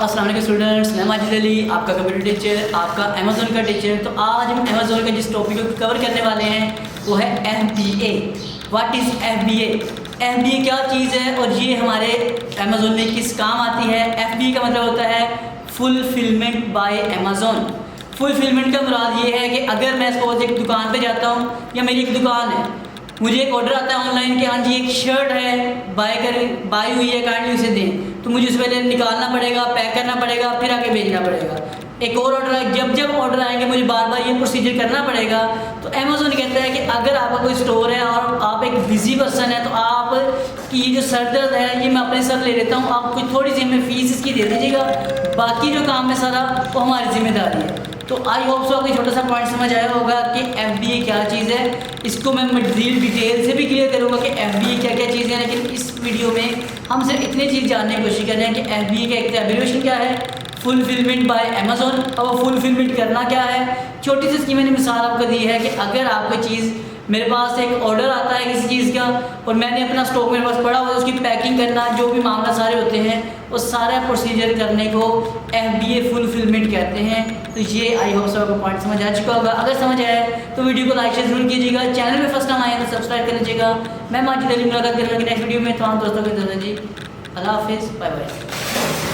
अस्सलाम वालेकुम स्टूडेंट्स, मैं माजिद अली, आपका कंप्यूटर टीचर, आपका अमेज़ोन का टीचर। तो आज हम अमेज़ोन का जिस टॉपिक को कवर करने वाले हैं वो है FBA। What is FBA? FBA क्या चीज़ है और ये हमारे अमेज़ोन में किस काम आती है? FBA का मतलब होता है फुलफिलमेंट बाय अमेज़ोन। फुलफिलमेंट का मुराद ये है कि अगर मैं सपोज एक दुकान पे जाता हूँ या मेरी एक दुकान है, मुझे एक ऑर्डर आता है ऑनलाइन कि हाँ जी एक शर्ट है, बाय हुई है, काइंडली उसे दें। तो मुझे उसे पहले निकालना पड़ेगा, पैक करना पड़ेगा, फिर आके भेजना पड़ेगा। एक और ऑर्डर है, जब जब ऑर्डर आएंगे मुझे बार बार ये प्रोसीजर करना पड़ेगा। तो अमेज़ोन कहता है कि अगर आपका कोई स्टोर है और आप एक बिजी पर्सन है तो आप की जो सर दर्द है ये मैं अपने सर ले लेता हूँ, आप कुछ थोड़ी सी हमें फीस इसकी दे दीजिएगा, बाकी जो काम है सारा वो हमारी जिम्मेदारी है। तो आई होप सो आपको छोटा सा पॉइंट समझ आया होगा कि FBA क्या चीज़ है। इसको मैं मज़ीद डिटेल से भी क्लियर करूँगा कि FBA क्या क्या चीज़ें हैं, लेकिन इस वीडियो में हम सिर्फ इतनी चीज़ जानने की कोशिश कर रहे हैं कि FBA का एक एब्रिविएशन क्या है, फुलफिलमेंट बाय अमेज़ोन। और फुलफिलमेंट करना क्या है, छोटी सी इसकी मैंने मिसाल आपको दी है कि अगर आपको चीज़, मेरे पास एक ऑर्डर आता है किसी चीज़ का और मैंने अपना स्टॉक मेरे पास पड़ा हुआ है, उसकी पैकिंग करना, जो भी मामला सारे होते हैं वो सारा प्रोसीजर करने को FBA फुलफिलमेंट कहते हैं। तो ये आई होप सब आपको पॉइंट समझ आ चुका होगा। अगर समझ आया तो वीडियो को लाइक शेयर जरूर कीजिएगा, चैनल पे फर्स्ट टाइम आए तो सब्सक्राइब कर लीजिएगा। मैं माजिद अली, मुलाकात करूँगा नेक्स्ट वीडियो में। तमाम दोस्तों को जी अल्लाह हाफिज़, बाय बाय।